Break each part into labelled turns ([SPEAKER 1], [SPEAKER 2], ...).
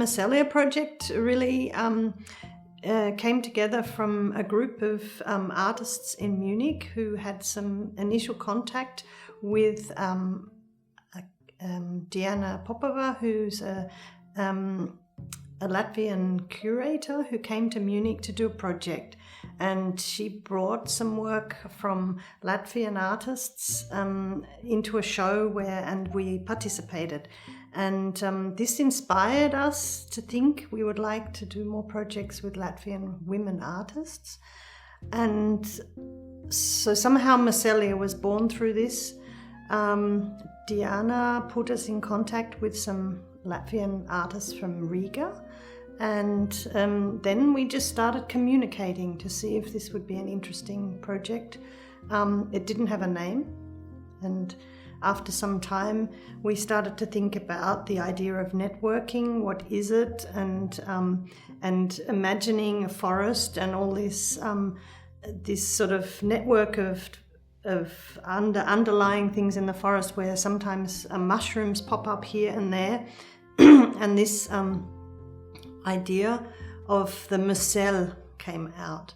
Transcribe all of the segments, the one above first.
[SPEAKER 1] Mycelia project really came together from a group of artists in Munich who had some initial contact with Diana Popova, who's a Latvian curator who came to Munich to do a project. And she brought some work from Latvian artists into a show and we participated. And this inspired us to think we would like to do more projects with Latvian women artists. And so somehow Mycelia was born through this. Diana put us in contact with some Latvian artists from Riga. And then we just started communicating to see if this would be an interesting project. It didn't have a name. And after some time, we started to think about the idea of networking. What is it? And imagining a forest and all this sort of network of underlying things in the forest, where sometimes mushrooms pop up here and there, and this idea of the Mycel came out.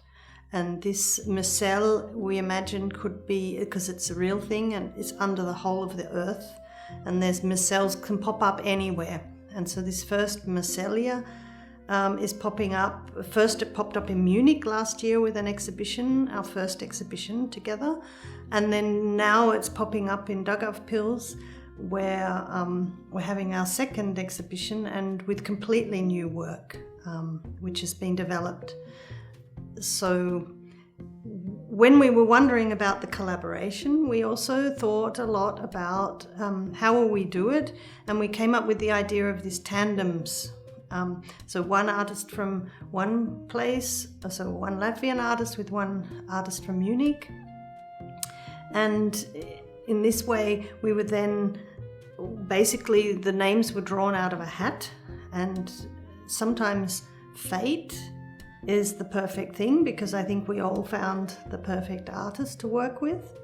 [SPEAKER 1] And this Mycel, we imagined, could be, because it's a real thing and it's under the whole of the earth, and there's Mycels can pop up anywhere. And so this first Mycelia is popping up. First it popped up in Munich last year with an exhibition, our first exhibition together. And then now it's popping up in Daugavpils, where we're having our second exhibition, and with completely new work, which has been developed. So when we were wondering about the collaboration, we also thought a lot about how will we do it, and we came up with the idea of these tandems. So one artist from one place, so one Latvian artist with one artist from Munich. And in this way, we would then, basically the names were drawn out of a hat, and sometimes fate is the perfect thing, because I think we all found the perfect artist to work with.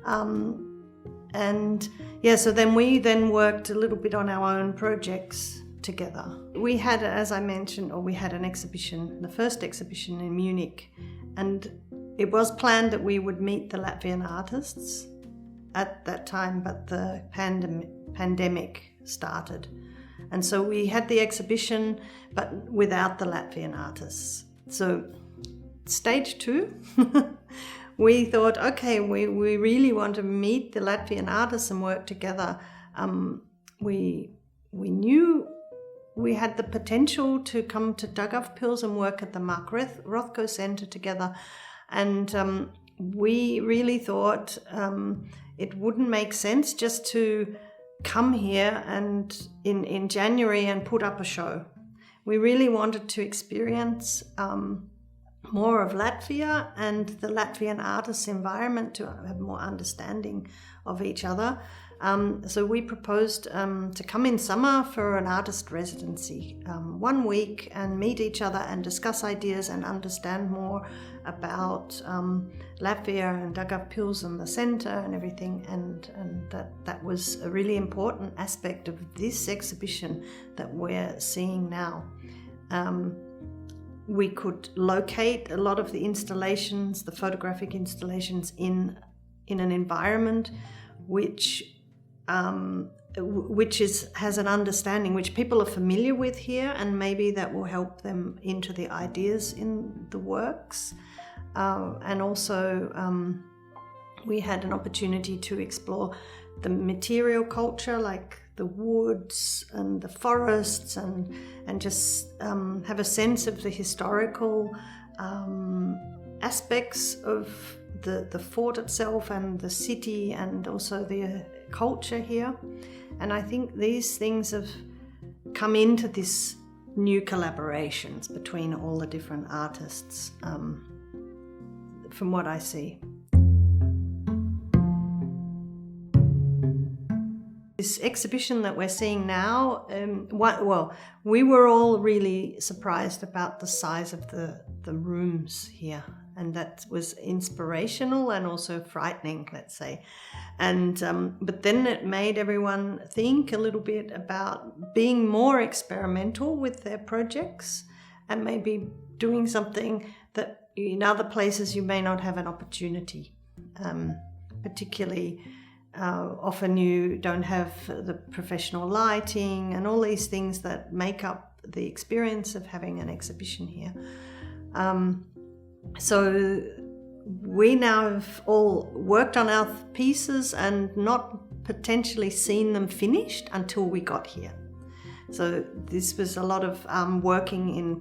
[SPEAKER 1] And yeah, so then we worked a little bit on our own projects together. We had, as I mentioned, we had an exhibition, the first exhibition in Munich, and it was planned that we would meet the Latvian artists at that time, but the pandemic started. And so we had the exhibition, but without the Latvian artists. So stage 2, we thought, okay, we really want to meet the Latvian artists and work together. We knew we had the potential to come to Daugavpils and work at the Marka Rotko Centre together. And we really thought it wouldn't make sense just to come here and in January and put up a show. We really wanted to experience more of Latvia and the Latvian artists' environment, to have more understanding of each other. So we proposed to come in summer for an artist residency, 1 week, and meet each other and discuss ideas and understand more about Latvia and Daugavpils and the centre and everything. And that was a really important aspect of this exhibition that we're seeing now. We could locate a lot of the installations, the photographic installations, in an environment which has an understanding, which people are familiar with here, and maybe that will help them into the ideas in the works. And also we had an opportunity to explore the material culture, like the woods and the forests, and just have a sense of the historical aspects of the fort itself and the city, and also the culture here. And I think these things have come into this new collaborations between all the different artists, from what I see. This exhibition that we're seeing now, we were all really surprised about the size of the rooms here. and that was inspirational and also frightening, let's say. And but then it made everyone think a little bit about being more experimental with their projects and maybe doing something that in other places you may not have an opportunity. Particularly, often you don't have the professional lighting and all these things that make up the experience of having an exhibition here. So we now have all worked on our pieces and not potentially seen them finished until we got here. So this was a lot of work in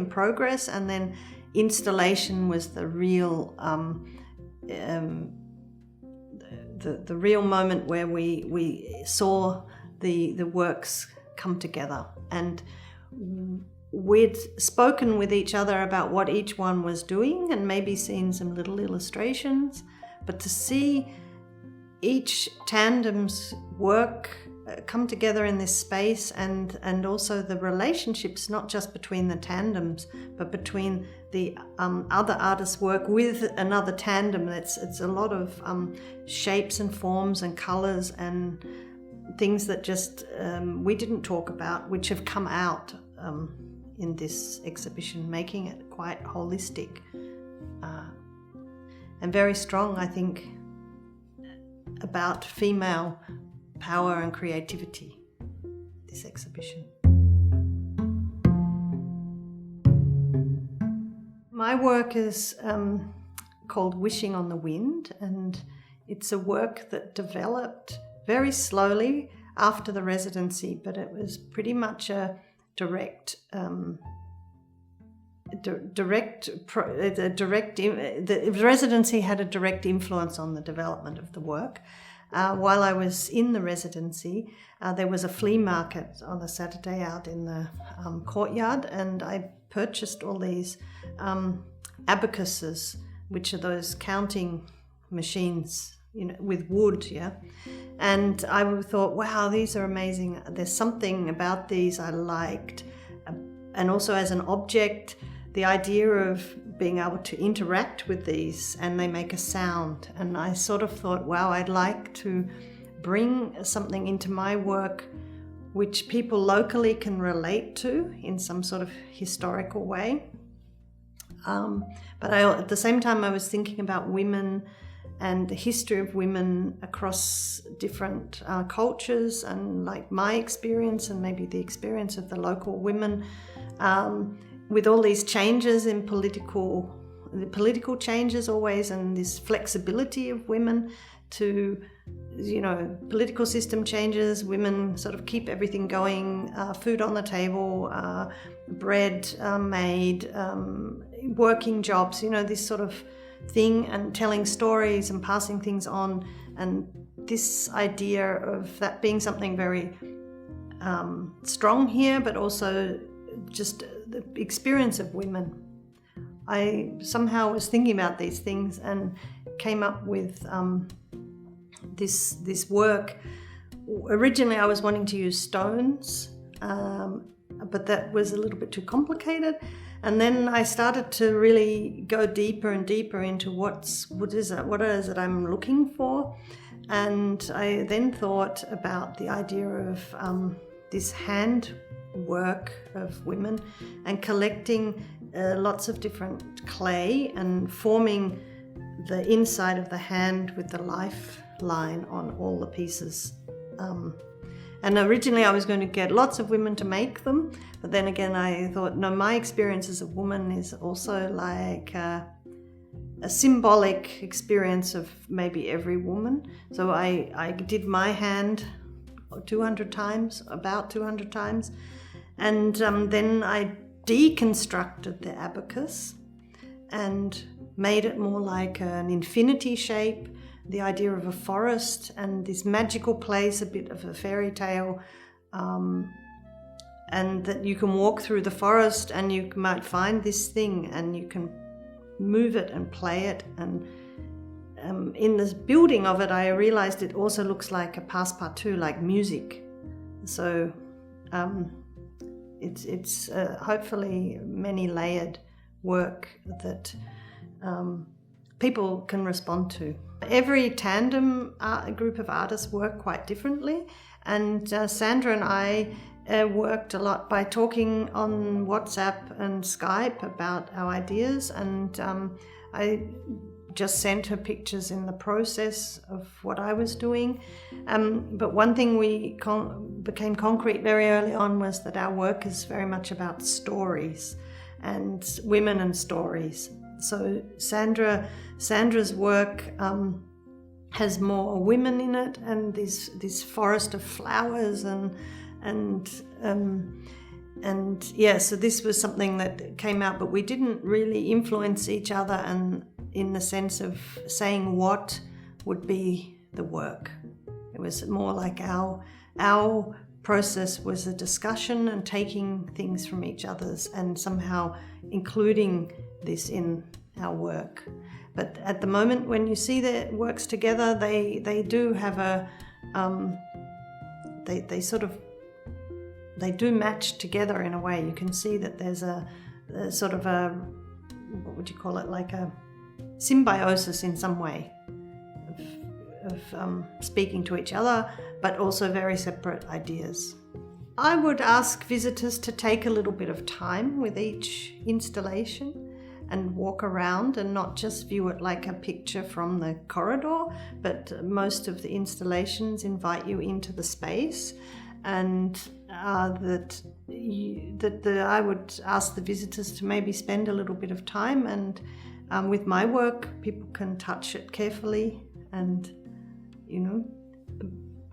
[SPEAKER 1] progress, and then installation was the real the real moment where we saw the works come together. And we'd spoken with each other about what each one was doing and maybe seen some little illustrations, but to see each tandem's work come together in this space, and also the relationships, not just between the tandems, but between the other artists' work with another tandem. It's a lot of shapes and forms and colours and things that just we didn't talk about, which have come out in this exhibition, making it quite holistic and very strong, I think, about female power and creativity, this exhibition. My work is called Wishing on the Wind, and it's a work that developed very slowly after the residency, but it was pretty much a the residency had a direct influence on the development of the work. While I was in the residency, there was a flea market on a Saturday out in the courtyard, and I purchased all these abacuses, which are those counting machines, with wood, yeah. And I thought, wow, these are amazing. There's something about these I liked. And also as an object, the idea of being able to interact with these, and they make a sound. And I sort of thought, wow, I'd like to bring something into my work which people locally can relate to in some sort of historical way. But at the same time, I was thinking about women and the history of women across different cultures, and like my experience and maybe the experience of the local women, with all these changes in the political changes always, and this flexibility of women to, political system changes, women sort of keep everything going, food on the table, bread made, working jobs, this sort of thing, and telling stories and passing things on, and this idea of that being something very strong here, but also just the experience of women. I somehow was thinking about these things and came up with this work. Originally I was wanting to use stones, but that was a little bit too complicated. And then I started to really go deeper and deeper into what is it I'm looking for. And I then thought about the idea of this hand work of women and collecting lots of different clay and forming the inside of the hand with the lifeline on all the pieces. And originally I was going to get lots of women to make them, but then again I thought, no, my experience as a woman is also like a symbolic experience of maybe every woman. So I did my hand 200 times, about 200 times, and then I deconstructed the abacus and made it more like an infinity shape, the idea of a forest and this magical place, a bit of a fairy tale, and that you can walk through the forest and you might find this thing and you can move it and play it. And in this building of it, I realized it also looks like a passe-partout, like music. So it's hopefully many-layered work that people can respond to. Every tandem group of artists work quite differently, and Sandra and I worked a lot by talking on WhatsApp and Skype about our ideas, and I just sent her pictures in the process of what I was doing. But one thing we became concrete very early on was that our work is very much about stories and women and stories. So Sandra's work has more women in it, and this forest of flowers and yeah, so this was something that came out, but we didn't really influence each other, and in the sense of saying what would be the work. It was more like our process was a discussion and taking things from each other's and somehow including this in our work. But at the moment, when you see their works together, they do have a they do match together in a way. You can see that there's a sort of a, what would you call it, like a symbiosis in some way of speaking to each other, but also very separate ideas. I would ask visitors to take a little bit of time with each installation and walk around and not just view it like a picture from the corridor, but most of the installations invite you into the space, and that I would ask the visitors to maybe spend a little bit of time, and with my work people can touch it carefully and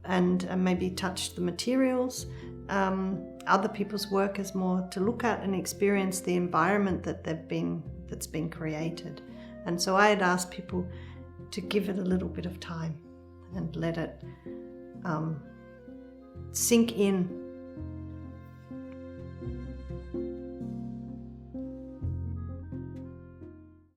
[SPEAKER 1] and maybe touch the materials. Other people's work is more to look at and experience the environment that's been created. And so I had asked people to give it a little bit of time and let it sink in